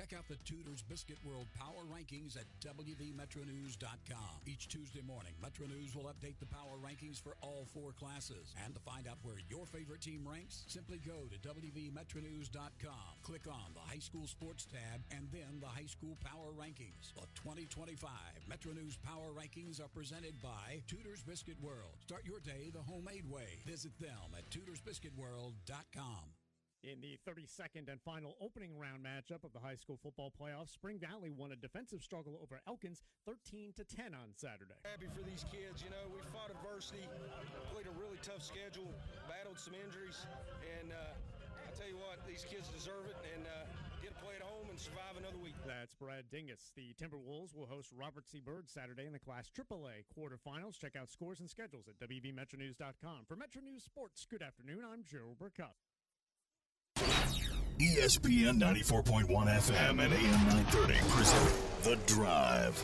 Check out the Tudor's Biscuit World Power Rankings at WVMetroNews.com. Each Tuesday morning, Metro News will update the power rankings for all 4 classes. And to find out where your favorite team ranks, simply go to WVMetroNews.com. Click on the High School Sports tab and then the High School Power Rankings. The 2025 Metro News Power Rankings are presented by Tudor's Biscuit World. Start your day the homemade way. Visit them at TudorsBiscuitWorld.com. In the 32nd and final opening round matchup of the high school football playoffs, Spring Valley won a defensive struggle over Elkins 13-10 on Saturday. Happy for these kids. You know, we fought adversity, played a really tough schedule, battled some injuries, and I tell you what, these kids deserve it and get to play at home and survive another week. That's Brad Dingus. The Timberwolves will host Robert C. Byrd Saturday in the Class AAA quarterfinals. Check out scores and schedules at WVMetroNews.com. For Metro News Sports, good afternoon. I'm Joe Burkett. ESPN 94.1 FM and AM 930 present The Drive.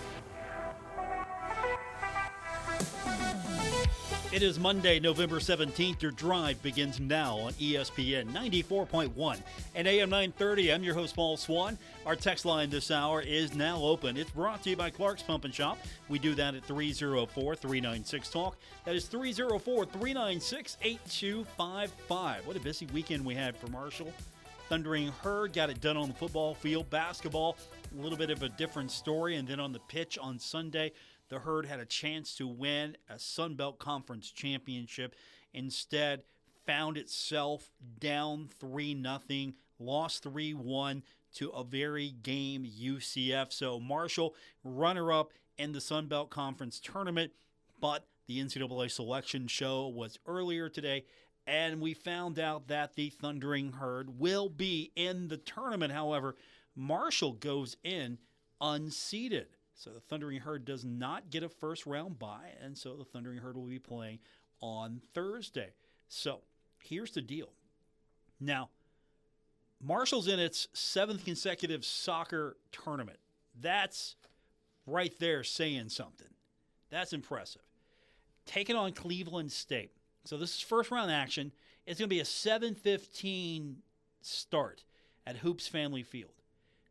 It is Monday, November 17th. Your drive begins now on ESPN 94.1 and AM 930. I'm your host, Paul Swann. Our text line this hour is now open. It's brought to you by Clark's Pump and Shop. We do that at 304-396-TALK. That is 304-396-8255. What a busy weekend we had for Marshall. Thundering Herd got it done on the football field. Basketball, a little bit of a different story. And then on the pitch on Sunday, the Herd had a chance to win a Sun Belt Conference championship. Instead, found itself down 3-0, lost 3-1 to a very game UCF. So Marshall, runner-up in the Sun Belt Conference tournament, but the NCAA selection show was earlier today, and we found out that the Thundering Herd will be in the tournament. However, Marshall goes in unseeded. So the Thundering Herd does not get a first-round bye, and so the Thundering Herd will be playing on Thursday. So here's the deal. Now, Marshall's in its 7th consecutive soccer tournament. That's right there saying something. That's impressive. Taking on Cleveland State. So this is first-round action. It's going to be a 7:15 start at Hoops Family Field.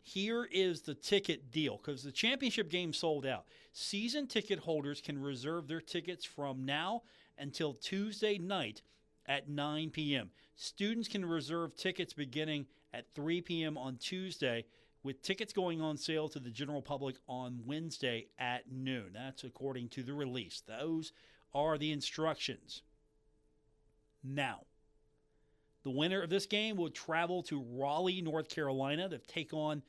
Here is the ticket deal, because the championship game sold out. Season ticket holders can reserve their tickets from now until Tuesday night at 9 p.m. Students can reserve tickets beginning at 3 p.m. on Tuesday, with tickets going on sale to the general public on Wednesday at noon. That's according to the release. Those are the instructions. Now, the winner of this game will travel to Raleigh, North Carolina to take on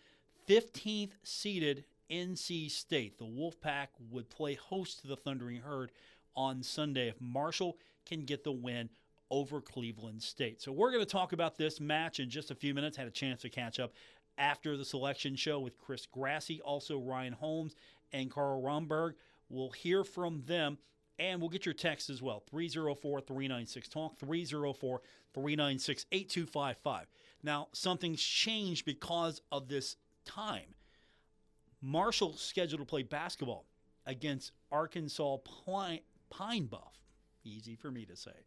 15th seeded NC State. The Wolfpack would play host to the Thundering Herd on Sunday if Marshall can get the win over Cleveland State. So we're going to talk about this match in just a few minutes. Had a chance to catch up after the selection show with Chris Grassie, also Ryan Holmes and Carl Romberg. We'll hear from them. And we'll get your text as well, 304-396-TALK, 304-396-8255. Now, something's changed because of this time. Marshall's scheduled to play basketball against Arkansas Pine Bluff. Easy for me to say.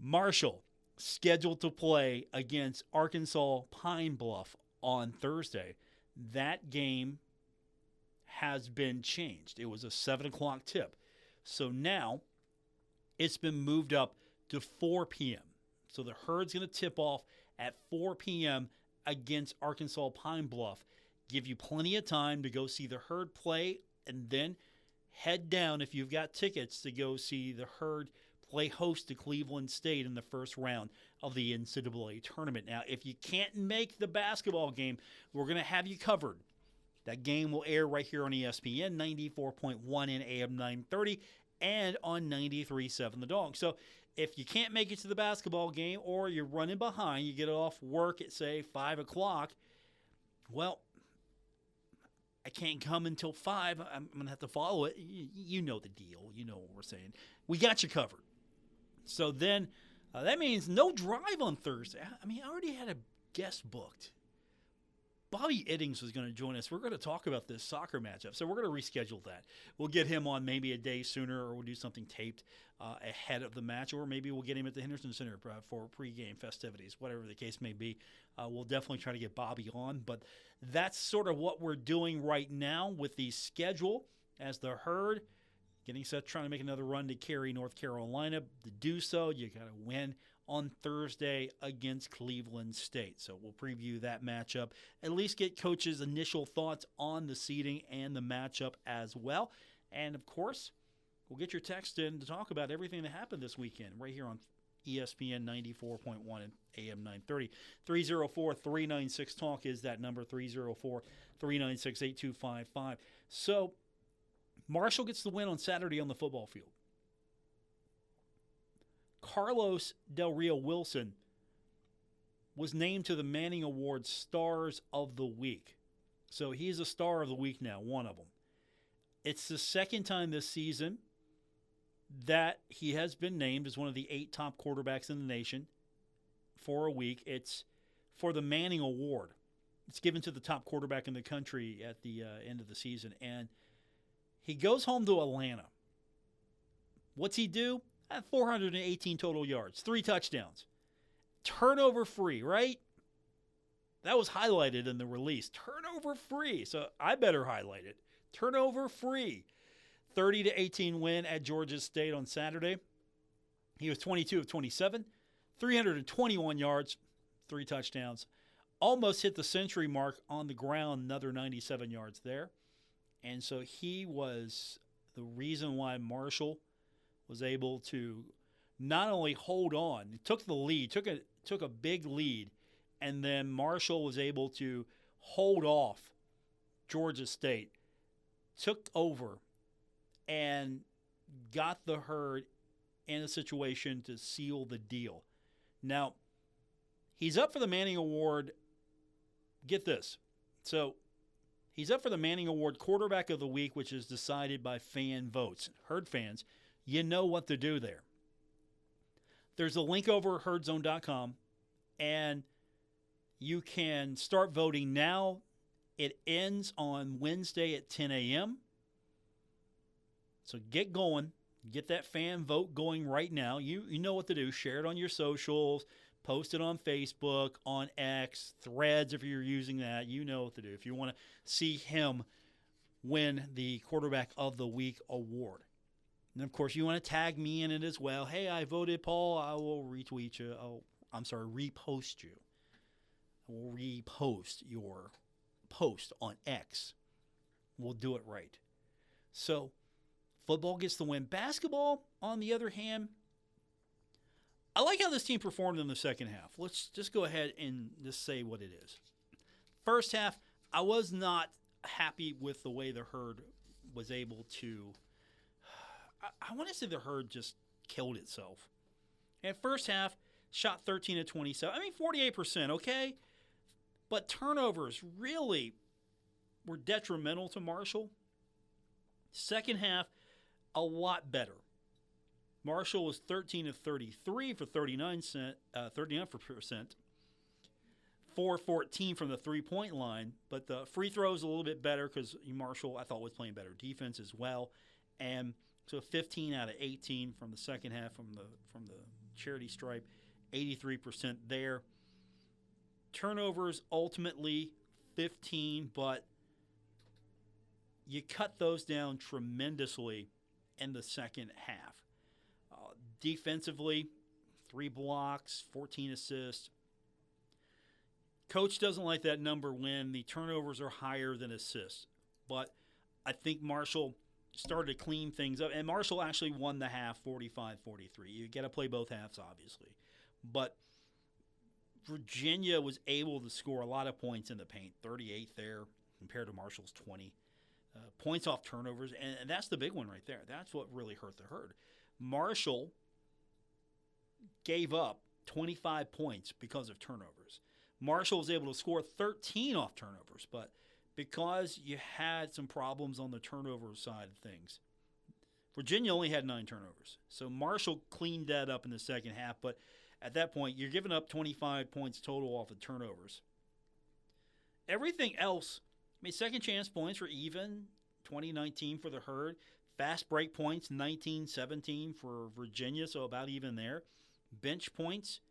Marshall scheduled to play against Arkansas Pine Bluff on Thursday. That game has been changed. It was a 7 o'clock tip. So now it's been moved up to 4 p.m. So the Herd's going to tip off at 4 p.m. against Arkansas Pine Bluff. Give you plenty of time to go see the Herd play, and then head down, if you've got tickets, to go see the Herd play host to Cleveland State in the first round of the NCAA tournament. Now, if you can't make the basketball game, we're going to have you covered. That game will air right here on ESPN 94.1 and AM 930 and on 93.7 The Dog. So if you can't make it to the basketball game or you're running behind, you get off work at, say, 5 o'clock, well, I can't come until 5. I'm going to have to follow it. You know the deal. You know what we're saying. We got you covered. So then that means no drive on Thursday. I mean, I already had a guest booked. But Bobby Iddings was going to join us. We're going to talk about this soccer matchup, so we're going to reschedule that. We'll get him on maybe a day sooner, or we'll do something taped ahead of the match, or maybe we'll get him at the Henderson Center for pregame festivities, whatever the case may be. We'll definitely try to get Bobby on, but that's sort of what we're doing right now with the schedule as the Herd getting set, trying to make another run to carry North Carolina. To do so, you got to win on Thursday against Cleveland State. So we'll preview that matchup, at least get Coach's initial thoughts on the seeding and the matchup as well. And, of course, we'll get your text in to talk about everything that happened this weekend right here on ESPN 94.1 and AM 930. 304-396-TALK is that number, 304-396-8255. So Marshall gets the win on Saturday on the football field. Carlos Del Rio Wilson was named to the Manning Award Stars of the Week. So he's a star of the week now, one of them. It's the second time this season that he has been named as one of the 8 top quarterbacks in the nation for a week. It's for the Manning Award. It's given to the top quarterback in the country at the end of the season. And he goes home to Atlanta. What's he do? 418 total yards, 3 touchdowns. Turnover free, right? That was highlighted in the release. Turnover free. So I better highlight it. Turnover free. 30-18 win at Georgia State on Saturday. He was 22 of 27, 321 yards, 3 touchdowns. Almost hit the century mark on the ground, another 97 yards there. And so he was the reason why Marshall was able to not only hold on, he took the lead, took a big lead, and then Marshall was able to hold off Georgia State, took over, and got the Herd in a situation to seal the deal. Now, he's up for the Manning Award. Get this. So, he's up for the Manning Award Quarterback of the Week, which is decided by fan votes. Herd fans, you know what to do there. There's a link over at herdzone.com, and you can start voting now. It ends on Wednesday at 10 a.m. So get going. Get that fan vote going right now. You know what to do. Share it on your socials. Post it on Facebook, on X, Threads if you're using that. You know what to do. If you want to see him win the Quarterback of the Week award. And, of course, you want to tag me in it as well. Hey, I voted Paul. I will retweet you. Repost you. I will repost your post on X. We'll do it right. So, football gets the win. Basketball, on the other hand, I like how this team performed in the second half. Let's just go ahead and just say what it is. First half, I was not happy with the way the Herd was able to I want to say the Herd just killed itself. And first half, shot 13 of 27. 48%, okay? But turnovers really were detrimental to Marshall. Second half, a lot better. Marshall was 13 of 33 for 39%, 4-14 from the three-point line. But the free throws a little bit better because Marshall, I thought, was playing better defense as well. And so 15 out of 18 from the second half from the charity stripe, 83% there. Turnovers ultimately 15, but you cut those down tremendously in the second half. Defensively, 3 blocks, 14 assists. Coach doesn't like that number when the turnovers are higher than assists, but I think Marshall started to clean things up. And Marshall actually won the half 45-43. You got to play both halves, obviously. But Virginia was able to score a lot of points in the paint, 38 there compared to Marshall's 20. Points off turnovers, and that's the big one right there. That's what really hurt the Herd. Marshall gave up 25 points because of turnovers. Marshall was able to score 13 off turnovers, but because you had some problems on the turnover side of things, Virginia only had 9 turnovers. So Marshall cleaned that up in the second half, but at that point, you're giving up 25 points total off of turnovers. everything else, I mean, second chance points were even, 2019 for the Herd. Fast break points, 19-17 for Virginia, so about even there. Bench points,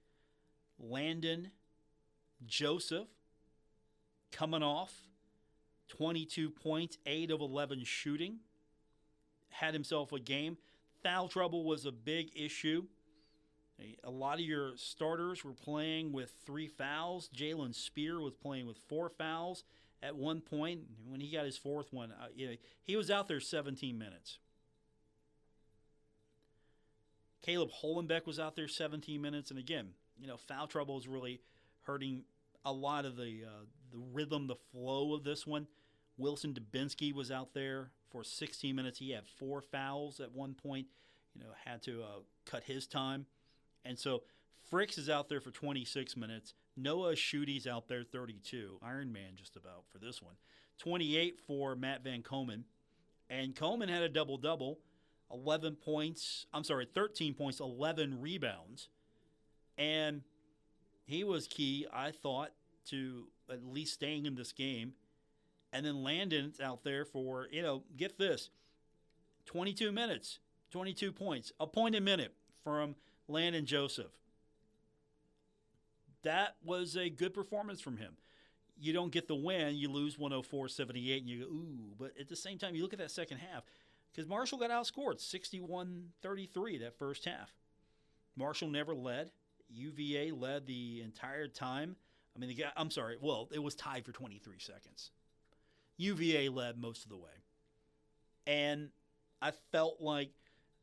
Landon Joseph coming off 22 points, 8 of 11 shooting. Had himself a game. Foul trouble was a big issue. A lot of your starters were playing with 3 fouls. Jalen Spear was playing with 4 fouls at one point. When he got his 4th one, he was out there 17 minutes. Caleb Holenbeck was out there 17 minutes. And again, foul trouble is really hurting a lot of the rhythm, the flow of this one. Wilson Dubinsky was out there for 16 minutes. He had 4 fouls at one point, had to cut his time. And so Fricks is out there for 26 minutes. Noah Schuette's out there 32. Iron Man just about for this one. 28 for Matt Van Komen. And Komen had a double-double. 13 points, 11 rebounds. And he was key, I thought, to at least staying in this game. And then Landon's out there for, get this, 22 minutes, 22 points, a point a minute from Landon Joseph. That was a good performance from him. You don't get the win, you lose 104-78, and you go, ooh. But at the same time, you look at that second half, because Marshall got outscored 61-33 that first half. Marshall never led. UVA led the entire time. It was tied for 23 seconds. UVA led most of the way. And I felt like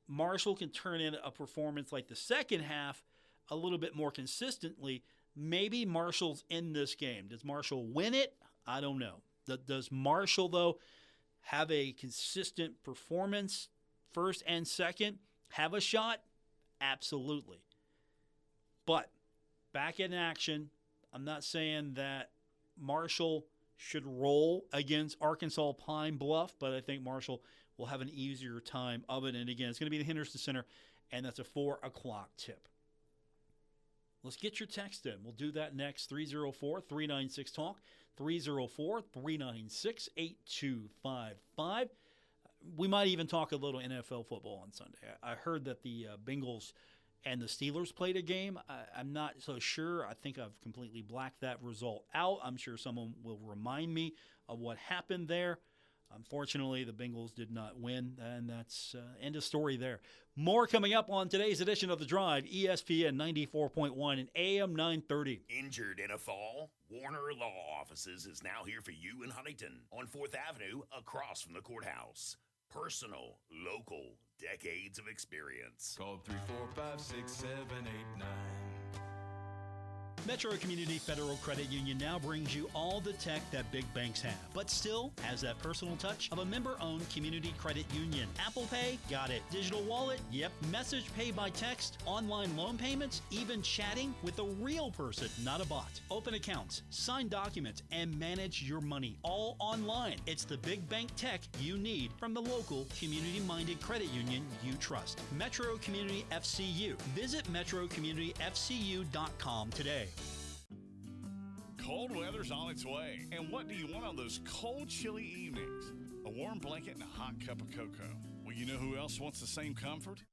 Marshall can turn in a performance like the second half a little bit more consistently. Maybe Marshall's in this game. Does Marshall win it? I don't know. Does Marshall, though, have a consistent performance, first and second? Have a shot? Absolutely. But back in action, I'm not saying that Marshall should roll against Arkansas Pine Bluff, but I think Marshall will have an easier time of it. And again, it's going to be the Henderson Center, and that's a 4 o'clock tip. Let's get your text in. We'll do that next. 304-396-TALK, 304-396-8255. We might even talk a little NFL football on Sunday. I heard that the Bengals and the Steelers played a game. I'm not so sure. I think I've completely blacked that result out. I'm sure someone will remind me of what happened there. Unfortunately, the Bengals did not win, and that's end of story there. More coming up on today's edition of The Drive, ESPN 94.1 and AM 930. Injured in a fall? Warner Law Offices is now here for you in Huntington on 4th Avenue across from the courthouse. Personal, local, decades of experience. Call 345-6789. Metro Community Federal Credit Union now brings you all the tech that big banks have, but still has that personal touch of a member-owned community credit union. Apple Pay? Got it. Digital wallet? Yep. Message pay by text, online loan payments, even chatting with a real person, not a bot. Open accounts, sign documents, and manage your money all online. It's the big bank tech you need from the local community-minded credit union you trust. Metro Community FCU. Visit metrocommunityfcu.com today. Cold weather's on its way, and what do you want on those cold, chilly evenings? A warm blanket and a hot cup of cocoa. Well, you know who else wants the same comfort?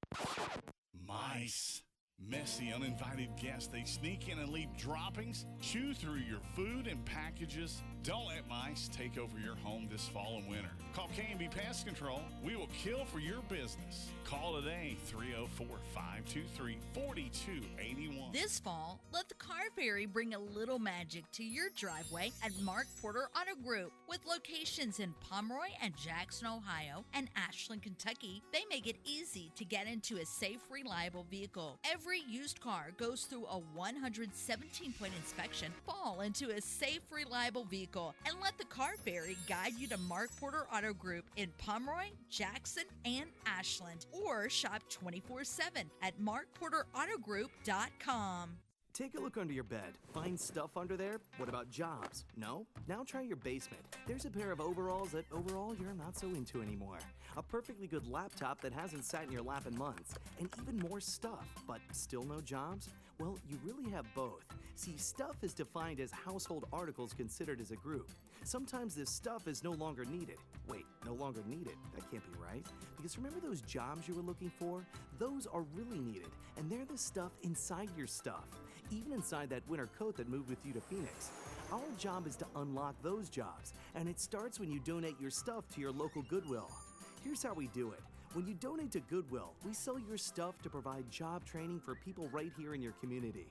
Mice. Messy, uninvited guests. They sneak in and leave droppings, chew through your food and packages. Don't let mice take over your home this fall and winter. Call K&B Pest Control. We will kill for your business. Call today, 304-523-4281. This fall, let the Car Ferry bring a little magic to your driveway at Mark Porter Auto Group. With locations in Pomeroy and Jackson, Ohio, and Ashland, Kentucky, they make it easy to get into a safe, reliable vehicle. Every used car goes through a 117-point inspection, fall into a safe, reliable vehicle, and let the Car Ferry guide you to Mark Porter Auto Group in Pomeroy, Jackson, and Ashland, or shop 24/7 at markporterautogroup.com. Take a look under your bed. Find stuff under there? What about jobs? No? Now try your basement. There's a pair of overalls that overall you're not so into anymore. A perfectly good laptop that hasn't sat in your lap in months. And even more stuff, but still no jobs? Well, you really have both. See, stuff is defined as household articles considered as a group. Sometimes this stuff is no longer needed. Wait, no longer needed? That can't be right. Because remember those jobs you were looking for? Those are really needed, and they're the stuff inside your stuff. Even inside that winter coat that moved with you to Phoenix. Our job is to unlock those jobs, and it starts when you donate your stuff to your local Goodwill. Here's how we do it. When you donate to Goodwill, we sell your stuff to provide job training for people right here in your community.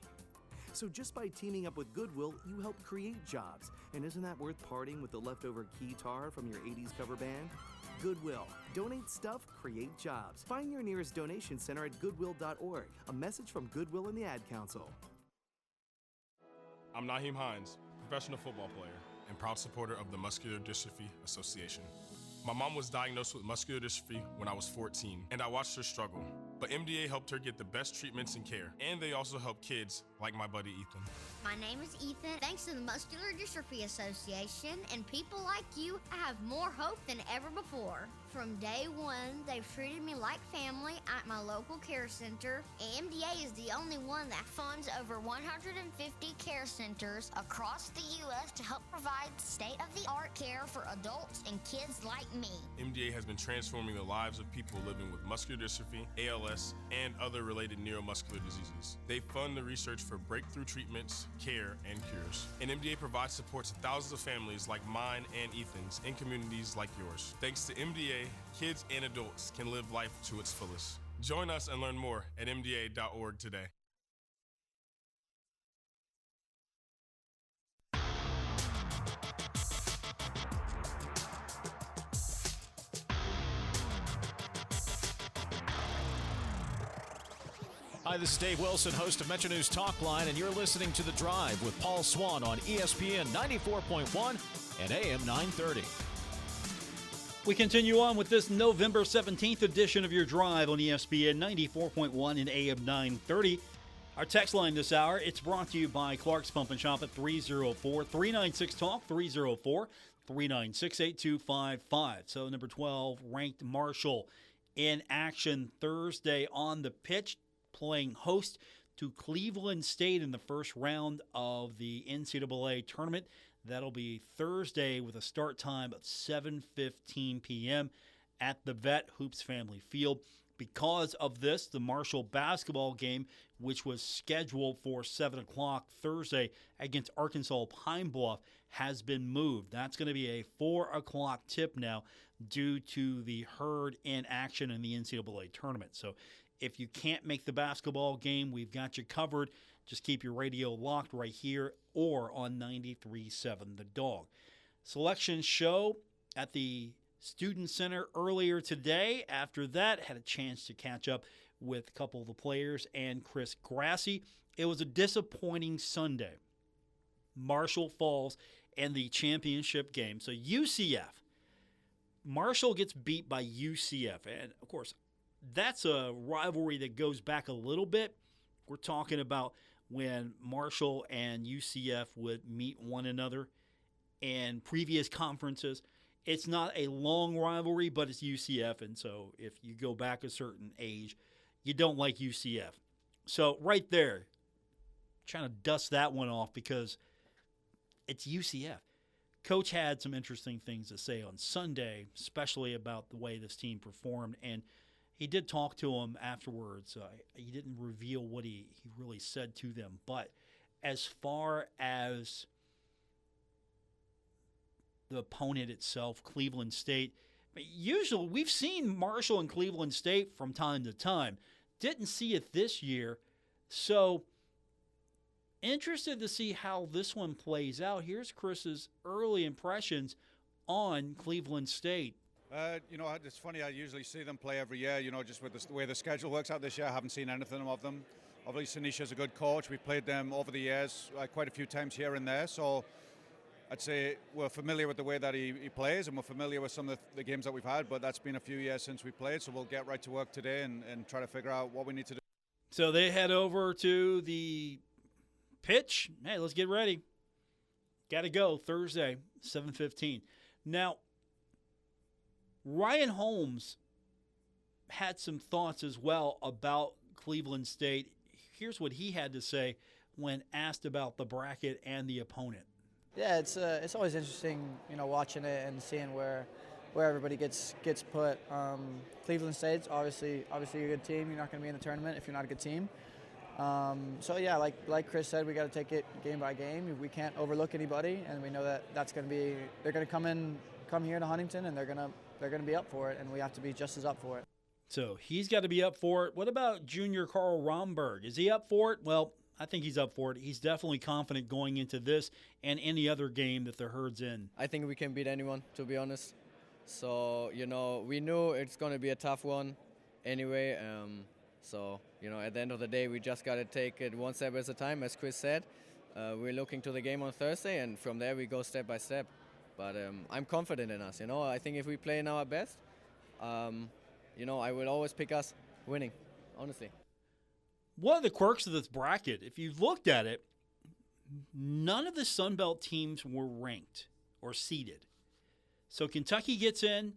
So just by teaming up with Goodwill, you help create jobs. And isn't that worth parting with the leftover guitar from your 80s cover band? Goodwill. Donate stuff, create jobs. Find your nearest donation center at goodwill.org. A message from Goodwill and the Ad Council. I'm Naheem Hines, professional football player and proud supporter of the Muscular Dystrophy Association. My mom was diagnosed with muscular dystrophy when I was 14, and I watched her struggle. But MDA helped her get the best treatments and care, and they also help kids like my buddy Ethan. My name is Ethan. Thanks to the Muscular Dystrophy Association and people like you, I have more hope than ever before. From day one, they've treated me like family at my local care center. MDA is the only one that funds over 150 care centers across the U.S. to help provide state-of-the-art care for adults and kids like me. MDA has been transforming the lives of people living with muscular dystrophy, ALS, and other related neuromuscular diseases. They fund the research for breakthrough treatments, care, and cures. And MDA provides support to thousands of families like mine and Ethan's in communities like yours. Thanks to MDA, kids and adults can live life to its fullest. Join us and learn more at mda.org today. Hi, this is Dave Wilson, host of Metro News Talk Line, and you're listening to The Drive with Paul Swann on ESPN 94.1 and AM 930. We continue on with this November 17th edition of Your Drive on ESPN 94.1 and AM 930. Our text line this hour, it's brought to you by Clark's Pump and Shop at 304-396-TALK, 304-396-8255. So number 12, ranked Marshall in action Thursday on the pitch, playing host to Cleveland State in the first round of the NCAA tournament. That'll be Thursday with a start time of 7:15 p.m. at the Vet Hoops Family Field. Because of this, the Marshall basketball game, which was scheduled for 7 o'clock Thursday against Arkansas Pine Bluff, has been moved. That's going to be a 4 o'clock tip now due to the herd in action in the NCAA tournament. So if you can't make the basketball game, we've got you covered. Just keep your radio locked right here or on 93.7 The Dog. Selection show at the Student Center earlier today. After that, had a chance to catch up with a couple of the players and Chris Grassie. It was a disappointing Sunday. Marshall falls in the championship game. So UCF. Marshall gets beat by UCF. And, of course, that's a rivalry that goes back a little bit. We're talking about when Marshall and UCF would meet one another in previous conferences. It's not a long rivalry, but it's UCF, and so if you go back a certain age, you don't like UCF. So right there, trying to dust that one off because it's UCF. Coach had some interesting things to say on Sunday, especially about the way this team performed, and he did talk to them afterwards. He didn't reveal what he really said to them. But as far as the opponent itself, Cleveland State, usually we've seen Marshall and Cleveland State from time to time. Didn't see it this year. So interested to see how this one plays out. Here's Chris's early impressions on Cleveland State. It's funny, I usually see them play every year, just with the way the schedule works out this year. I haven't seen anything of them. Obviously, Sinisha's a good coach. We've played them over the years quite a few times here and there. So I'd say we're familiar with the way that he plays, and we're familiar with some of the games that we've had, but that's been a few years since we played. So we'll get right to work today and try to figure out what we need to do. So they head over to the pitch. Hey, let's get ready. Got to go Thursday, 7:15. Now, Ryan Holmes had some thoughts as well about Cleveland State. Here's what he had to say when asked about the bracket and the opponent. Yeah, it's always interesting, watching it and seeing where everybody gets put. Cleveland State's obviously a good team. You're not going to be in the tournament if you're not a good team. So yeah, like Chris said, we got to take it game by game. We can't overlook anybody, and we know that's going to be. They're going to come here to Huntington, and they're going to be up for it, and we have to be just as up for it. So he's got to be up for it. What about junior Carl Romberg? Is he up for it? Well, I think he's up for it. He's definitely confident going into this and any other game that the Herd's in. I think we can beat anyone, to be honest. So, we knew it's going to be a tough one anyway. So, at the end of the day, we just got to take it one step at a time, as Chris said. We're looking to the game on Thursday, and from there we go step by step. But I'm confident in us, I think if we play in our best, I will always pick us winning, honestly. One of the quirks of this bracket, if you've looked at it, none of the Sun Belt teams were ranked or seeded. So Kentucky gets in,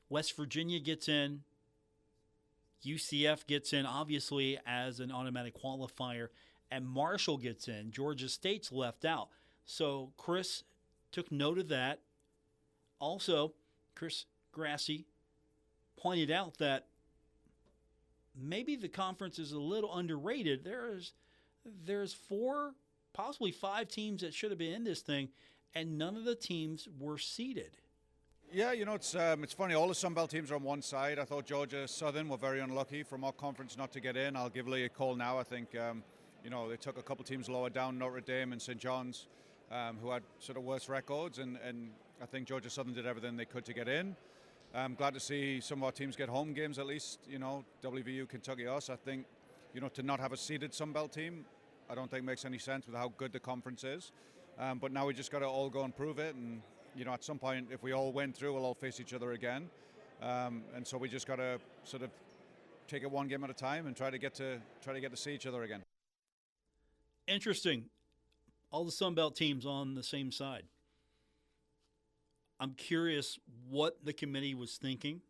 West Virginia gets in, UCF gets in, obviously, as an automatic qualifier, and Marshall gets in. Georgia State's left out. So Chris took note of that. Also, Chris Grassie pointed out that maybe the conference is a little underrated. There's 4, possibly 5 teams that should have been in this thing, and none of the teams were seeded. Yeah, it's funny. All the Sun Belt teams are on one side. I thought Georgia Southern were very unlucky from our conference not to get in. I'll give Lee a call now. I think, they took a couple teams lower down, Notre Dame and St. John's, who had sort of worse records, and I think Georgia Southern did everything they could to get in. I'm glad to see some of our teams get home games at least, WVU, Kentucky, us. I think, to not have a seeded Sun Belt team, I don't think makes any sense with how good the conference is. But now we just got to all go and prove it. And, at some point, if we all win through, we'll all face each other again. And so we just got to sort of take it one game at a time and try to get to see each other again. Interesting. All the Sun Belt teams on the same side. I'm curious what the committee was thinking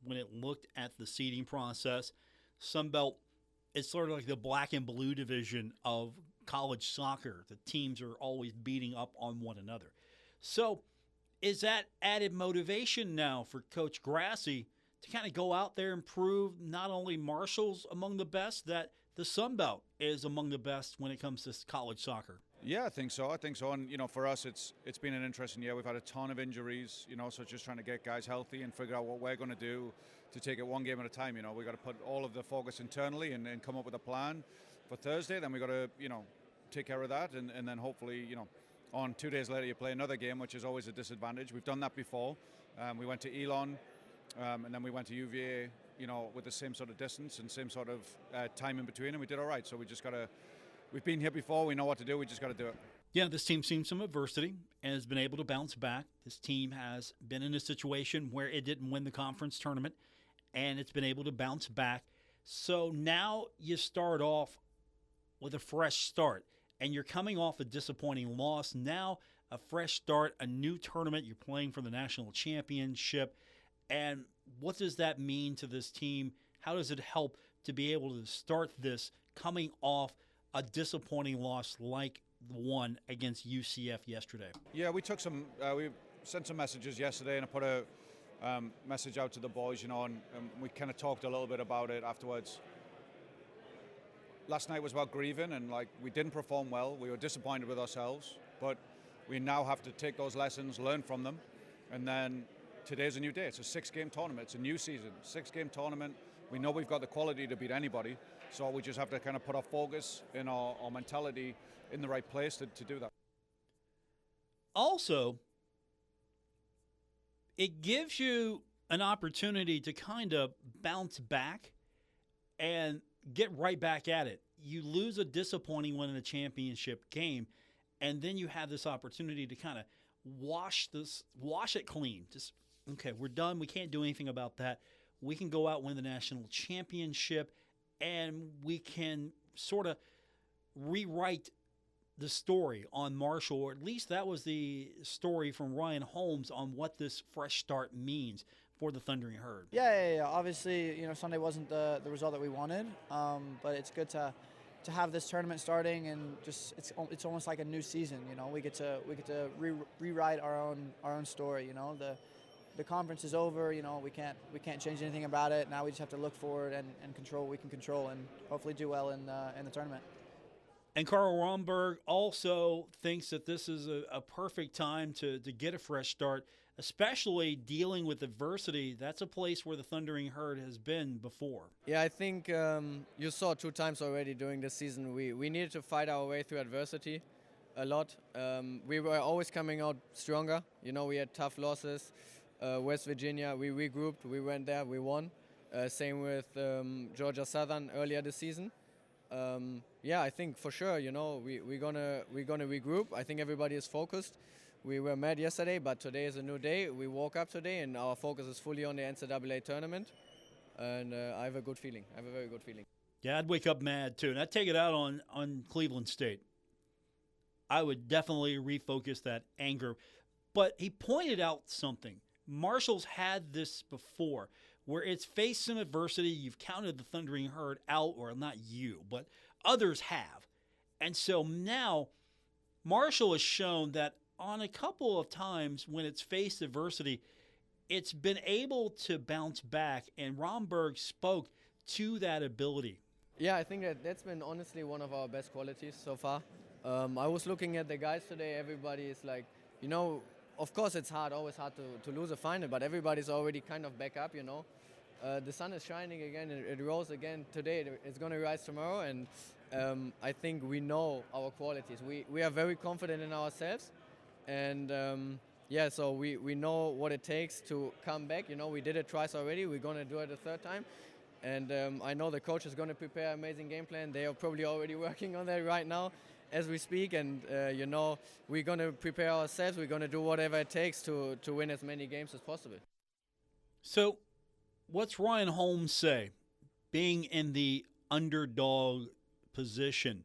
when it looked at the seeding process. Sun Belt is sort of like the black and blue division of college soccer. The teams are always beating up on one another. So is that added motivation now for Coach Grassie to kind of go out there and prove not only Marshall's among the best, that the Sun Belt is among the best when it comes to college soccer? Yeah, I think so. And, for us, it's been an interesting year. We've had a ton of injuries, so just trying to get guys healthy and figure out what we're going to do to take it one game at a time. We've got to put all of the focus internally and come up with a plan for Thursday. Then we've got to, take care of that. And then hopefully, on 2 days later, you play another game, which is always a disadvantage. We've done that before. We went to Elon, and then we went to UVA, with the same sort of distance and same sort of time in between, and we did all right. So we just got to... We've been here before. We know what to do. We just got to do it. Yeah, this team's seen some adversity and has been able to bounce back. This team has been in a situation where it didn't win the conference tournament, and it's been able to bounce back. So now you start off with a fresh start, and you're coming off a disappointing loss. Now a fresh start, a new tournament. You're playing for the national championship. And what does that mean to this team? How does it help to be able to start this coming off a disappointing loss like the one against UCF yesterday? Yeah, we took we sent some messages yesterday, and I put a message out to the boys, and we kind of talked a little bit about it afterwards. Last night was about grieving, and we didn't perform well. We were disappointed with ourselves, but we now have to take those lessons, learn from them, and then today's a new day. It's a 6-game tournament. It's a new season, 6-game tournament. We know we've got the quality to beat anybody. So we just have to kind of put our focus and our mentality in the right place to do that. Also, it gives you an opportunity to kind of bounce back and get right back at it. You lose a disappointing one in a championship game, and then you have this opportunity to kind of wash it clean. Just, okay, we're done. We can't do anything about that. We can go out and win the national championship, and we can sort of rewrite the story on Marshall, or at least that was the story from Ryan Holmes on what this fresh start means for the Thundering Herd. Yeah. Obviously, Sunday wasn't the result that we wanted, but it's good to have this tournament starting, and just it's almost like a new season. We get to rewrite our own story. The conference is over. We can't change anything about it. Now we just have to look forward and control what we can control, and hopefully do well in the tournament. And Carl Romberg also thinks that this is a perfect time to get a fresh start, especially dealing with adversity. That's a place where the Thundering Herd has been before. Yeah, I think you saw 2 times already during this season. We needed to fight our way through adversity a lot. We were always coming out stronger. We had tough losses. West Virginia, we regrouped. We went there, we won. Same with Georgia Southern earlier this season. I think for sure, we're gonna regroup. I think everybody is focused. We were mad yesterday, but today is a new day. We woke up today, and our focus is fully on the NCAA tournament. And I have a good feeling. I have a very good feeling. Yeah, I'd wake up mad too, and I'd take it out on Cleveland State. I would definitely refocus that anger. But he pointed out something. Marshall's had this before, where it's faced some adversity. You've counted the Thundering Herd out, or not you, but others have. And so now Marshall has shown that on a couple of times when it's faced adversity, it's been able to bounce back, and Romberg spoke to that ability. Yeah, I think that's been honestly one of our best qualities so far. I was looking at the guys today. Everybody is like, of course it's always hard to lose a final, but everybody's already kind of back up, The sun is shining again, it rose again today, it's going to rise tomorrow, and I think we know our qualities. We are very confident in ourselves, and so we know what it takes to come back. We did it twice already, we're going to do it a third time, and I know the coach is going to prepare an amazing game plan. They are probably already working on that right now as we speak, and we're going to prepare ourselves. We're going to do whatever it takes to win as many games as possible. So what's Ryan Holmes say, being in the underdog position?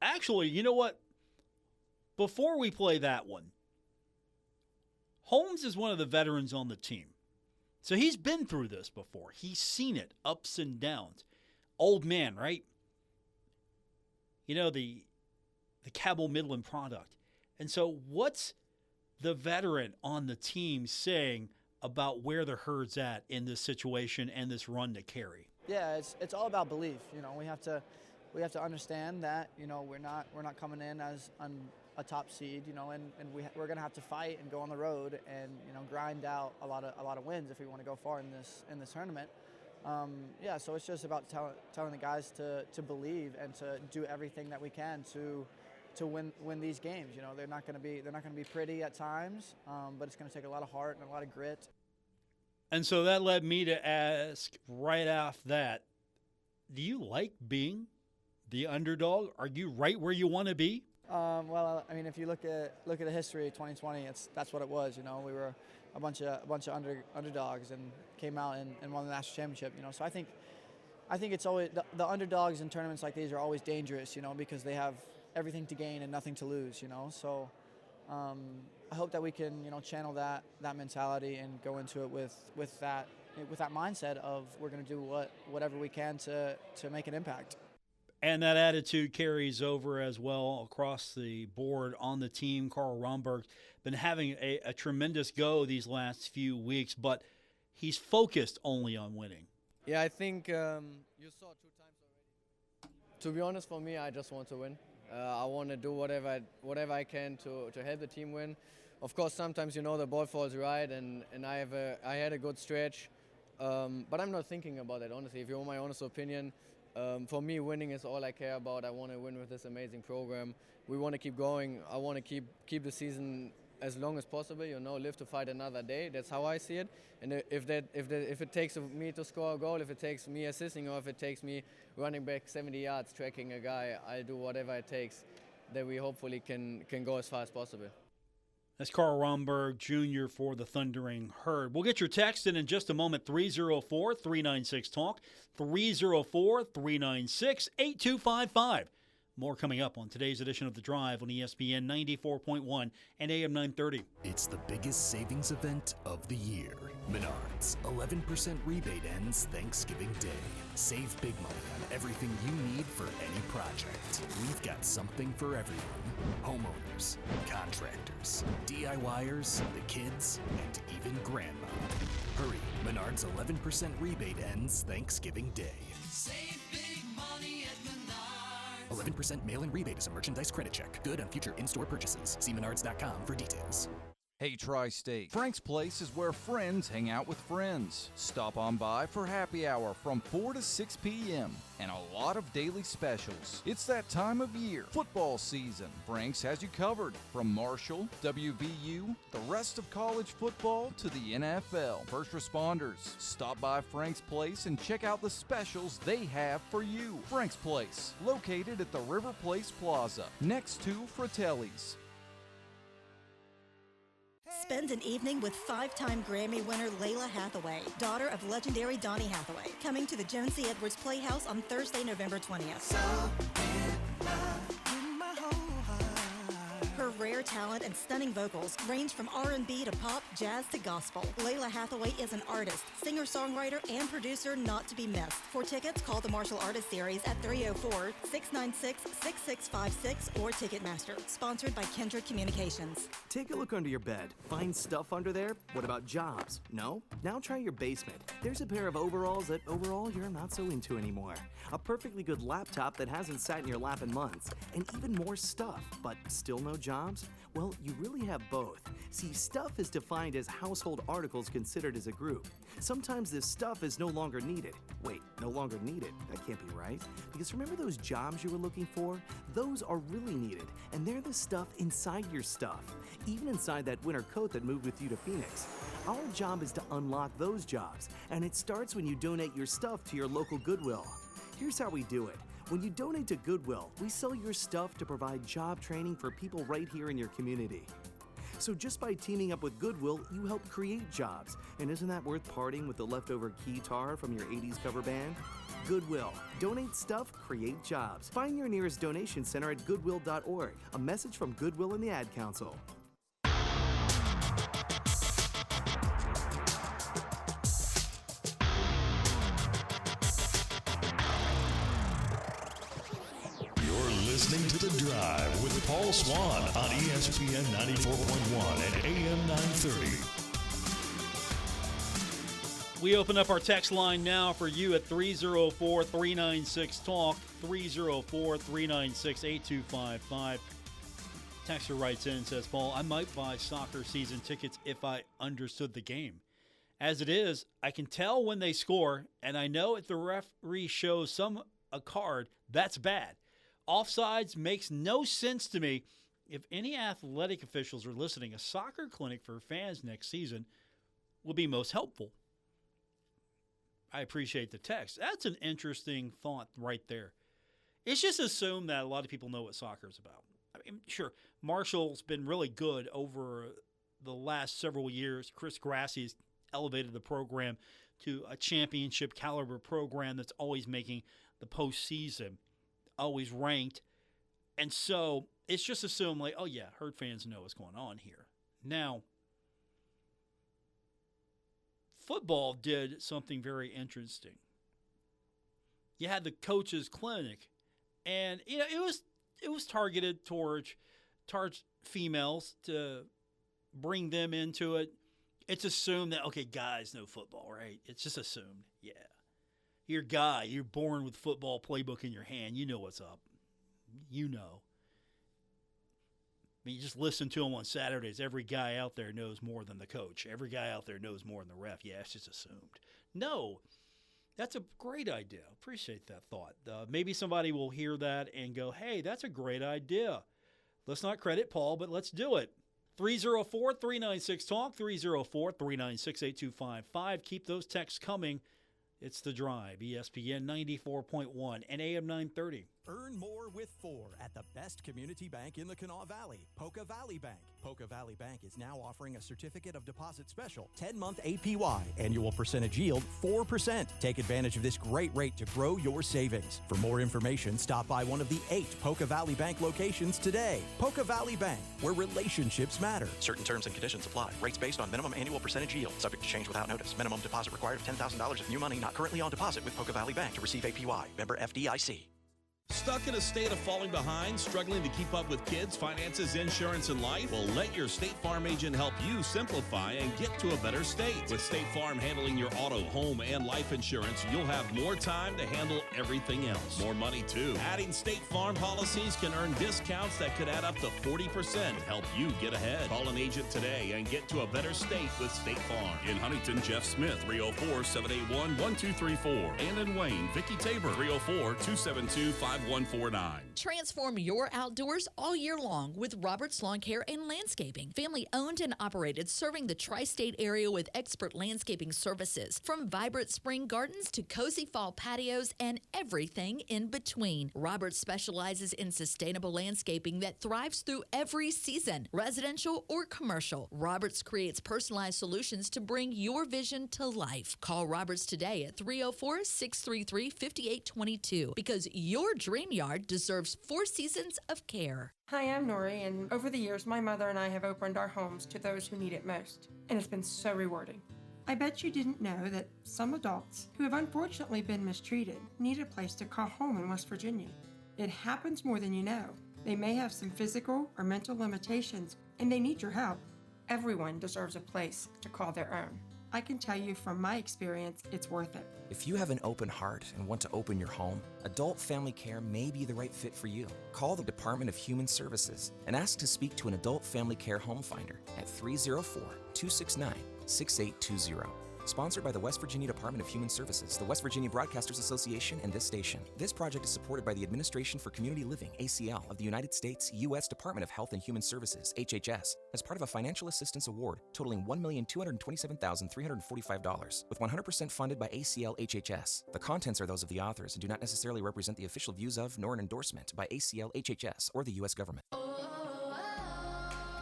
Actually, you know what? Before we play that one, Holmes is one of the veterans on the team. So he's been through this before. He's seen it, ups and downs. Old man, right? The Cabell Midland product. And so what's the veteran on the team saying about where the Herd's at in this situation and this run to Cary? Yeah, it's all about belief. We have to understand that we're not coming in as a top seed. And we're going to have to fight and go on the road and grind out a lot of wins if we want to go far in this tournament. So it's just about telling the guys to believe and to do everything that we can to win these games. They're not going to be pretty at times, but it's going to take a lot of heart and a lot of grit. And so that led me to ask right after that, do you like being the underdog? Are you right where you want to be? Well, I mean, if you look at the history of 2020, that's what it was. We were a bunch of underdogs and came out and won the national championship. So I think it's always the underdogs in tournaments like these are always dangerous. Because they have everything to gain and nothing to lose. So I hope that we can channel that mentality and go into it with that mindset of we're going to do whatever we can to make an impact. And that attitude carries over as well across the board on the team. Carl Romberg's been having a tremendous go these last few weeks, but he's focused only on winning. Yeah, I think you saw 2 times already. To be honest, for me, I just want to win. I want to do whatever I can to help the team win. Of course, sometimes the ball falls right, and I had a good stretch, but I'm not thinking about that, honestly. If you want my honest opinion, for me, winning is all I care about. I want to win with this amazing program. We want to keep going. I want to keep the season as long as possible. Live to fight another day. That's how I see it. And if it takes me to score a goal, if it takes me assisting, or if it takes me running back 70 yards, tracking a guy, I'll do whatever it takes that we hopefully can go as far as possible. That's Carl Romberg, Jr. for the Thundering Herd. We'll get your text in just a moment, 304-396-TALK, 304-396-8255. More coming up on today's edition of The Drive on ESPN 94.1 and AM 930. It's the biggest savings event of the year. Menards, 11% rebate ends Thanksgiving Day. Save big money on everything you need for any project. We've got something for everyone. Homeowners, contractors, DIYers, the kids, and even grandma. Hurry, Menards 11% rebate ends Thanksgiving Day. Save big money at Menards. 11% mail-in rebate is a merchandise credit check. Good on future in-store purchases. See menards.com for details. Hey Tri-State, Frank's Place is where friends hang out with friends. Stop on by for happy hour from 4 to 6 p.m. and a lot of daily specials. It's that time of year, football season. Frank's has you covered from Marshall, WVU, the rest of college football to the NFL. First responders, stop by Frank's Place and check out the specials they have for you. Frank's Place, located at the River Place Plaza, next to Fratelli's. Spend an evening with 5-time Grammy winner Layla Hathaway, daughter of legendary Donny Hathaway, coming to the Joan C. Edwards Playhouse on Thursday, November 20th. Her rare talent and stunning vocals range from R&B to pop, jazz to gospel. Layla Hathaway is an artist, singer-songwriter, and producer not to be missed. For tickets, call the Marshall Artist Series at 304-696-6656 or Ticketmaster. Sponsored by Kindred Communications. Take a look under your bed. Find stuff under there? What about jobs? No? Now try your basement. There's a pair of overalls that overall you're not so into anymore. A perfectly good laptop that hasn't sat in your lap in months. And even more stuff, but still no jobs? Well, you really have both. See, stuff is defined as household articles considered as a group. Sometimes this stuff is no longer needed. Wait, no longer needed? That can't be right. Because remember those jobs you were looking for? Those are really needed, and they're the stuff inside your stuff. Even inside that winter coat that moved with you to Phoenix. Our job is to unlock those jobs, and it starts when you donate your stuff to your local Goodwill. Here's how we do it. When you donate to Goodwill, we sell your stuff to provide job training for people right here in your community. So just by teaming up with Goodwill, you help create jobs. And isn't that worth parting with the leftover keytar from your 80s cover band? Goodwill. Donate stuff, create jobs. Find your nearest donation center at goodwill.org. A message from Goodwill and the Ad Council. Listening to The Drive with Paul Swann on ESPN 94.1 and AM 930. We open up our text line now for you at 304-396-TALK, 304-396-8255. Texter writes in and says, Paul, I might buy soccer season tickets if I understood the game. As it is, I can tell when they score, and I know if the referee shows a card, that's bad. Offsides makes no sense to me. If any athletic officials are listening, a soccer clinic for fans next season will be most helpful. I appreciate the text. That's an interesting thought right there. It's just assumed that a lot of people know what soccer is about. I mean, sure, Marshall's been really good over the last several years. Chris Grassie has elevated the program to a championship caliber program that's always making the postseason. Always ranked. And so it's just assumed like, oh yeah, Herd fans know what's going on here. Now, football did something very interesting. You had the coaches clinic, and it was targeted towards females to bring them into it. It's assumed that, okay, guys know football, right? It's just assumed, yeah. You're a guy. You're born with football playbook in your hand. You know what's up. You know. I mean, you just listen to them on Saturdays. Every guy out there knows more than the coach. Every guy out there knows more than the ref. Yeah, it's just assumed. No, that's a great idea. Appreciate that thought. Maybe somebody will hear that and go, hey, that's a great idea. Let's not credit Paul, but let's do it. 304-396-TALK, 304-396-8255. Keep those texts coming. It's The Drive, ESPN 94.1 and AM 930. Earn more with 4 at the best community bank in the Kanawha Valley, Polka Valley Bank. Polka Valley Bank is now offering a certificate of deposit special, 10-month APY, annual percentage yield 4%. Take advantage of this great rate to grow your savings. For more information, stop by one of the 8 Polka Valley Bank locations today. Polka Valley Bank, where relationships matter. Certain terms and conditions apply. Rates based on minimum annual percentage yield, subject to change without notice. Minimum deposit required of $10,000 of new money not currently on deposit with Polka Valley Bank to receive APY. Member FDIC. Stuck in a state of falling behind, struggling to keep up with kids, finances, insurance, and life? Well, let your State Farm agent help you simplify and get to a better state. With State Farm handling your auto, home, and life insurance, you'll have more time to handle everything else. More money, too. Adding State Farm policies can earn discounts that could add up to 40%. Help you get ahead. Call an agent today and get to a better state with State Farm. In Huntington, Jeff Smith, 304-781-1234. And in Wayne, Vicki Tabor, 304-272-5149. Transform your outdoors all year long with Roberts Lawn Care and Landscaping. Family owned and operated, serving the tri-state area with expert landscaping services. From vibrant spring gardens to cozy fall patios and everything in between. Roberts specializes in sustainable landscaping that thrives through every season, residential or commercial. Roberts creates personalized solutions to bring your vision to life. Call Roberts today at 304-633-5822 because your dream yard deserves 4 seasons of care. Hi, I'm Nori, and over the years, my mother and I have opened our homes to those who need it most, and it's been so rewarding. I bet you didn't know that some adults who have unfortunately been mistreated need a place to call home in West Virginia. It happens more than you know. They may have some physical or mental limitations, and they need your help. Everyone deserves a place to call their own. I can tell you from my experience, it's worth it. If you have an open heart and want to open your home, Adult Family Care may be the right fit for you. Call the Department of Human Services and ask to speak to an Adult Family Care Home Finder at 304-269-6820. Sponsored by the West Virginia Department of Human Services, the West Virginia Broadcasters Association, and this station. This project is supported by the Administration for Community Living, ACL, of the United States, U.S. Department of Health and Human Services, HHS, as part of a financial assistance award totaling $1,227,345, with 100% funded by ACL HHS. The contents are those of the authors and do not necessarily represent the official views of, nor an endorsement by ACL HHS or the U.S. government.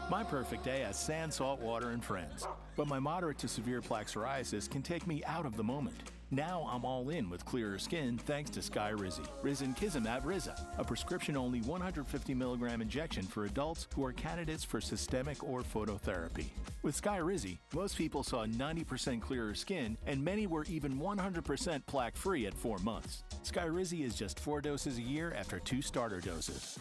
My perfect day has sand, salt water, and friends. But my moderate to severe plaque psoriasis can take me out of the moment. Now I'm all in with clearer skin thanks to Skyrizi. Risankizumab Riza, a prescription-only 150 milligram injection for adults who are candidates for systemic or phototherapy. With Skyrizi, most people saw 90% clearer skin, and many were even 100% plaque-free at 4 months. Skyrizi is just 4 doses a year after 2 starter doses.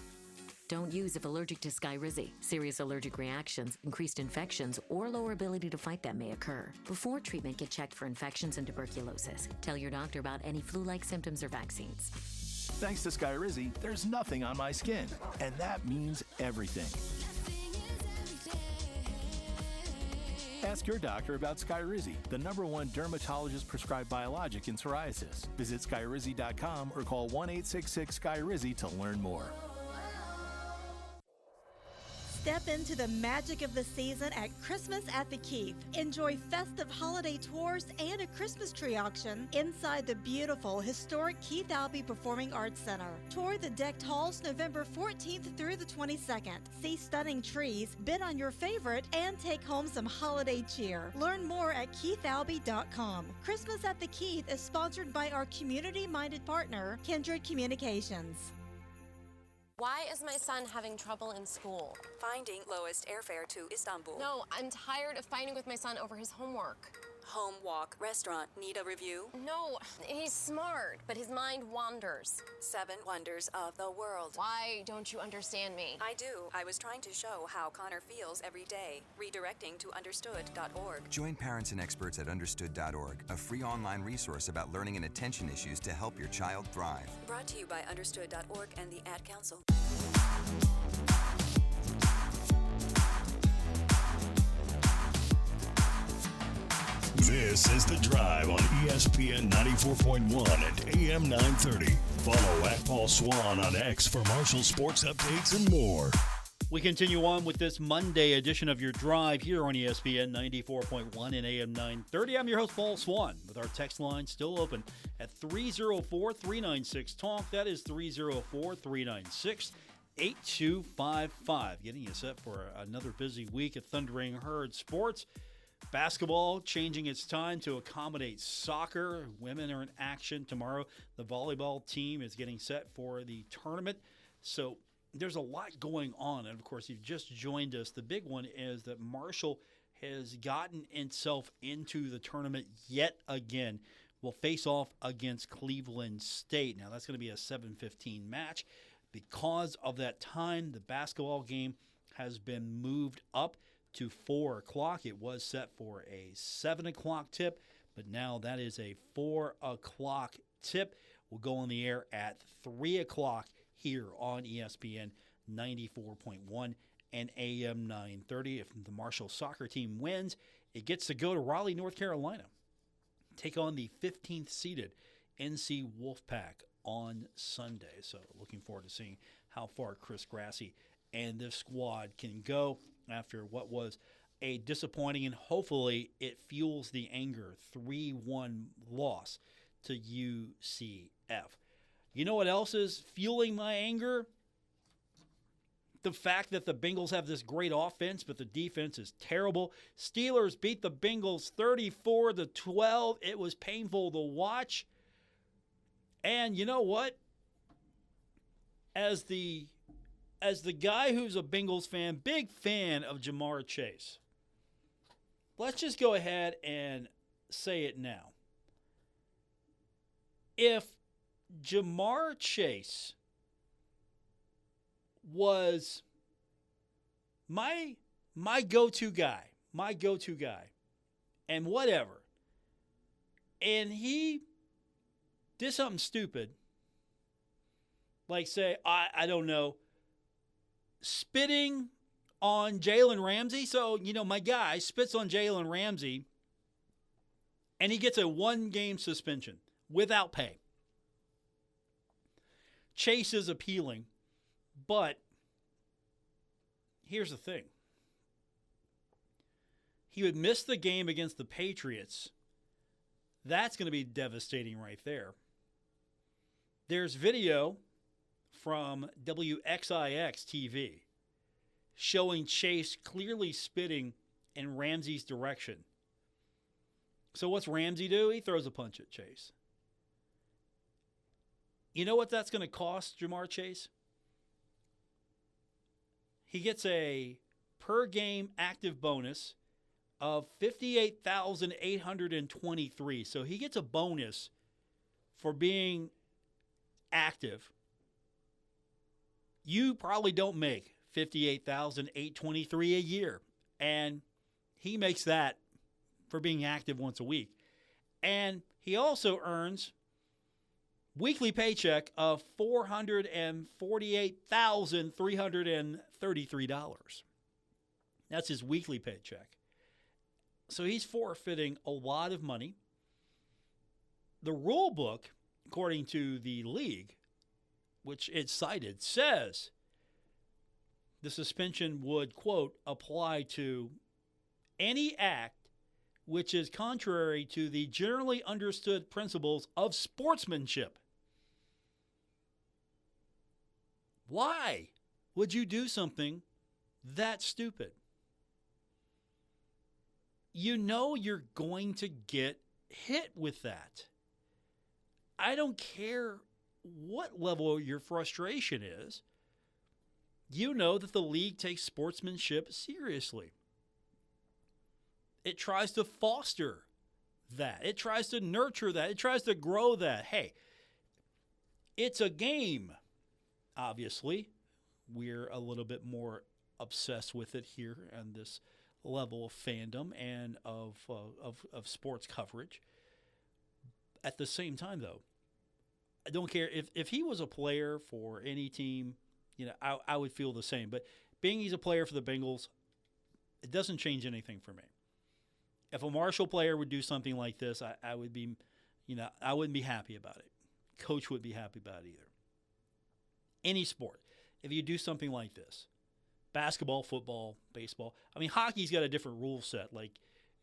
Don't use if allergic to Skyrizi. Serious allergic reactions, increased infections, or lower ability to fight them may occur. Before treatment, get checked for infections and tuberculosis. Tell your doctor about any flu-like symptoms or vaccines. Thanks to Skyrizi, there's nothing on my skin, and that means everything. Ask your doctor about Skyrizi, the #1 dermatologist-prescribed biologic in psoriasis. Visit Skyrizi.com or call 1-866-SKYRIZI to learn more. Step into the magic of the season at Christmas at the Keith. Enjoy festive holiday tours and a Christmas tree auction inside the beautiful historic Keith Albee Performing Arts Center. Tour the decked halls November 14th through the 22nd. See stunning trees, bid on your favorite, and take home some holiday cheer. Learn more at keithalbee.com. Christmas at the Keith is sponsored by our community-minded partner, Kindred Communications. Why is my son having trouble in school? Finding lowest airfare to Istanbul. No, I'm tired of fighting with my son over his homework. Home, walk, restaurant. Need a review? No, he's smart, but his mind wanders. 7 wonders of the world. Why don't you understand me? I do. I was trying to show how Connor feels every day. Redirecting to understood.org. Join parents and experts at understood.org, a free online resource about learning and attention issues to help your child thrive. Brought to you by understood.org and the Ad Council. This is The Drive on ESPN 94.1 and AM 930. Follow at Paul Swann on X for Marshall sports updates and more. We continue on with this Monday edition of Your Drive here on ESPN 94.1 and AM 930. I'm your host, Paul Swann, with our text line still open at 304-396-TALK. That is 304-396-8255. Getting you set for another busy week at Thundering Herd Sports. Basketball changing its time to accommodate soccer. Women are in action tomorrow. The volleyball team is getting set for the tournament. So there's a lot going on. And, of course, you've just joined us. The big one is that Marshall has gotten itself into the tournament yet again. Will face off against Cleveland State. Now, that's going to be a 7:15 match. Because of that time, the basketball game has been moved up to 4 o'clock. It was set for a 7 o'clock tip, but now that is a 4 o'clock tip. We'll go on the air at 3 o'clock here on ESPN 94.1 and AM 930. If the Marshall soccer team wins, it gets to go to Raleigh, North Carolina, take on the 15th seeded NC Wolfpack on Sunday. So looking forward to seeing how far Chris Grassie and this squad can go after what was a disappointing, and hopefully it fuels the anger, 3-1 loss to UCF. You know what else is fueling my anger? The fact that the Bengals have this great offense, but the defense is terrible. Steelers beat the Bengals 34-12. It was painful to watch. And you know what? As the guy who's a Bengals fan, big fan of Jamar Chase, let's just go ahead and say it now. If Jamar Chase was my go-to guy, and whatever, and he did something stupid, like say, I don't know, spitting on Jalen Ramsey. So, my guy spits on Jalen Ramsey, and he gets a 1-game suspension without pay. Chase is appealing, but here's the thing. He would miss the game against the Patriots. That's going to be devastating right there. There's video from WXIX TV showing Chase clearly spitting in Ramsey's direction. So what's Ramsey do? He throws a punch at Chase. You know what that's going to cost Jamar Chase? He gets a per-game active bonus of $58,823. So he gets a bonus for being active. You probably don't make $58,823 a year, and he makes that for being active once a week. And he also earns weekly paycheck of $448,333. That's his weekly paycheck. So he's forfeiting a lot of money. The rule book, according to the league, which it cited, says the suspension would, quote, apply to any act which is contrary to the generally understood principles of sportsmanship. Why would you do something that stupid? You know you're going to get hit with that. I don't care what level your frustration is. You know that the league takes sportsmanship seriously. It tries to foster that. It tries to nurture that. It tries to grow that. Hey, it's a game. Obviously, we're a little bit more obsessed with it here and this level of fandom and of sports coverage. At the same time, though, I don't care if he was a player for any team. I would feel the same. But being he's a player for the Bengals, it doesn't change anything for me. If a Marshall player would do something like this, I would be, I wouldn't be happy about it. Coach wouldn't be happy about it either. Any sport, if you do something like this, basketball, football, baseball. I mean, hockey's got a different rule set. Like,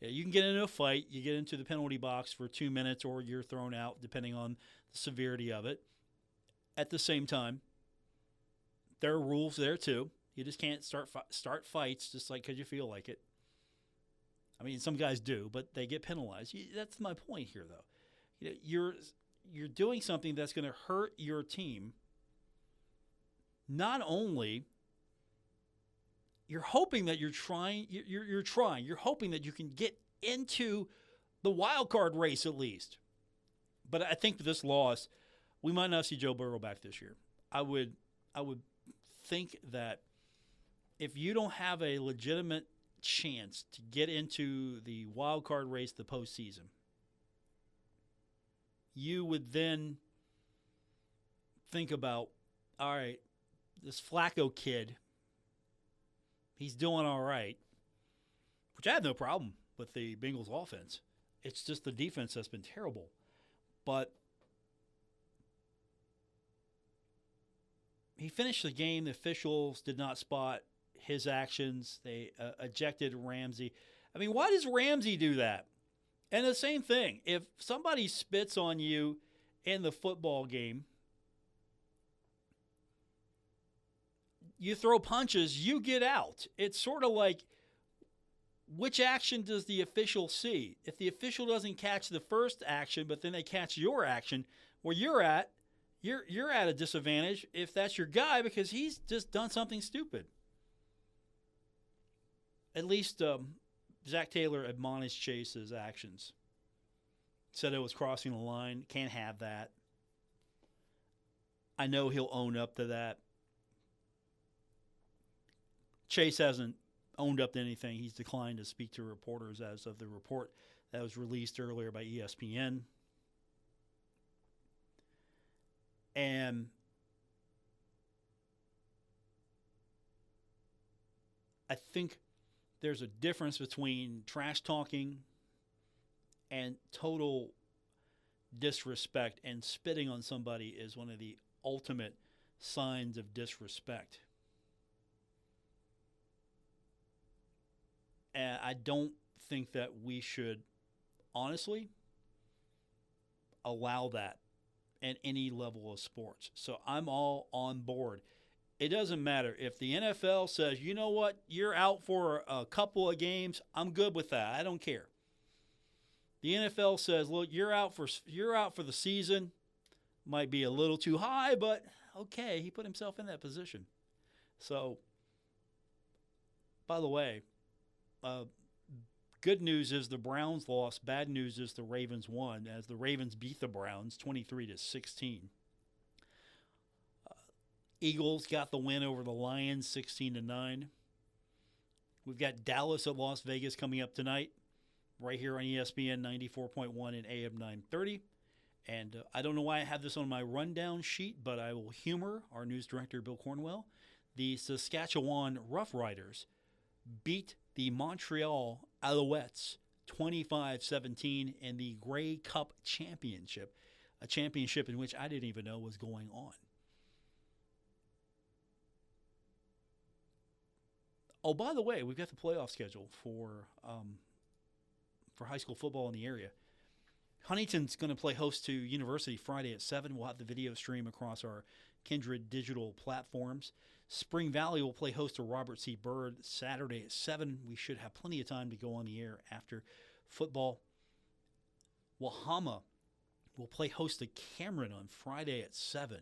you can get into a fight, you get into the penalty box for 2 minutes, or you're thrown out, depending on the severity of it. At the same time, there are rules there too. You just can't start fights just like because you feel like it. I mean, some guys do, but they get penalized. That's my point here, though. You're doing something that's going to hurt your team. Not only you're hoping that you're trying. You're hoping that you can get into the wild card race at least. But I think with this loss, we might not see Joe Burrow back this year. I would think that if you don't have a legitimate chance to get into the wild card race the postseason, you would then think about, all right, this Flacco kid, he's doing all right, which I have no problem with the Bengals offense. It's just the defense that's been terrible. But he finished the game. The officials did not spot his actions. They ejected Ramsey. I mean, why does Ramsey do that? And the same thing, if somebody spits on you in the football game, you throw punches, you get out. It's sort of like, which action does the official see? If the official doesn't catch the first action, but then they catch your action, where you're at a disadvantage if that's your guy because he's just done something stupid. At least Zach Taylor admonished Chase's actions. Said it was crossing the line. Can't have that. I know he'll own up to that. Chase hasn't owned up to anything. He's declined to speak to reporters as of the report that was released earlier by ESPN. And I think there's a difference between trash talking and total disrespect, and spitting on somebody is one of the ultimate signs of disrespect. And I don't think that we should, honestly, allow that at any level of sports. So I'm all on board. It doesn't matter. If the NFL says, you know what, you're out for a couple of games, I'm good with that. I don't care. The NFL says, look, you're out for the season. Might be a little too high, but okay, he put himself in that position. So, by the way, good news is the Browns lost. Bad news is the Ravens won, as the Ravens beat the Browns 23-16. Eagles got the win over the Lions 16-9. We've got Dallas at Las Vegas coming up tonight, right here on ESPN 94.1 and AM 930. And I don't know why I have this on my rundown sheet, but I will humor our news director, Bill Cornwell. The Saskatchewan Roughriders beat the Montreal Alouettes 25-17 in the Grey Cup Championship, a championship in which I didn't even know was going on. Oh, by the way, we've got the playoff schedule for high school football in the area. Huntington's going to play host to University Friday at 7. We'll have the video stream across our Kindred digital platforms. Spring Valley will play host to Robert C. Byrd Saturday at 7. We should have plenty of time to go on the air after football. Wahama will play host to Cameron on Friday at 7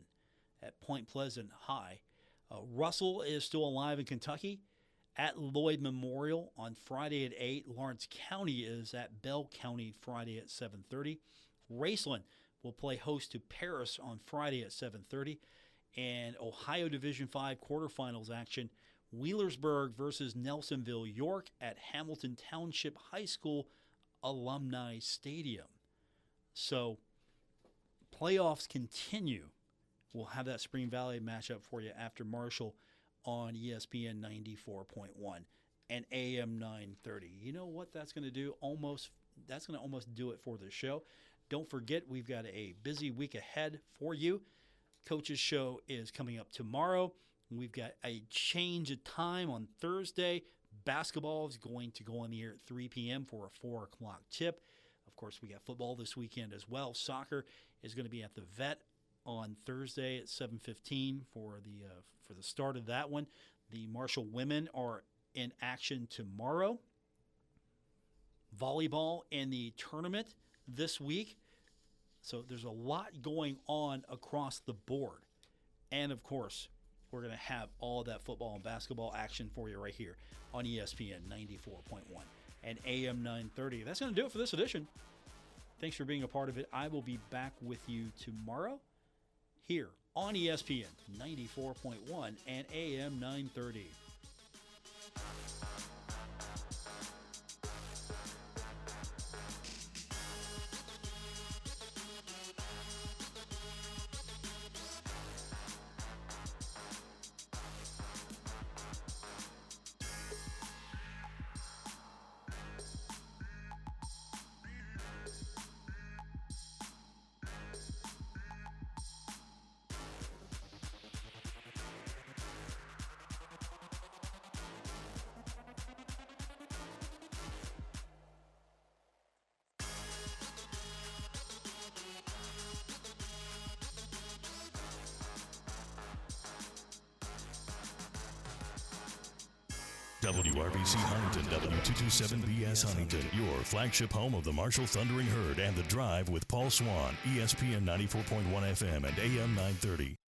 at Point Pleasant High. Russell is still alive in Kentucky at Lloyd Memorial on Friday at 8. Lawrence County is at Bell County Friday at 7:30. Raceland will play host to Paris on Friday at 7:30. And Ohio Division V quarterfinals action, Wheelersburg versus Nelsonville York at Hamilton Township High School Alumni Stadium. So playoffs continue. We'll have that Spring Valley matchup for you after Marshall on ESPN 94.1 and AM 930. You know what that's going to do? That's going to almost do it for the show. Don't forget, we've got a busy week ahead for you. Coach's Show is coming up tomorrow. We've got a change of time on Thursday. Basketball is going to go on the air at 3 p.m. for a 4 o'clock tip. Of course, we got football this weekend as well. Soccer is going to be at the Vet on Thursday at 7:15 for the start of that one. The Marshall women are in action tomorrow. Volleyball in the tournament this week. So there's a lot going on across the board. And, of course, we're going to have all that football and basketball action for you right here on ESPN 94.1 and AM 930. That's going to do it for this edition. Thanks for being a part of it. I will be back with you tomorrow here on ESPN 94.1 and AM 930. WRBC Huntington, W227BS Huntington, your flagship home of the Marshall Thundering Herd and The Drive with Paul Swann, ESPN 94.1 FM and AM 930.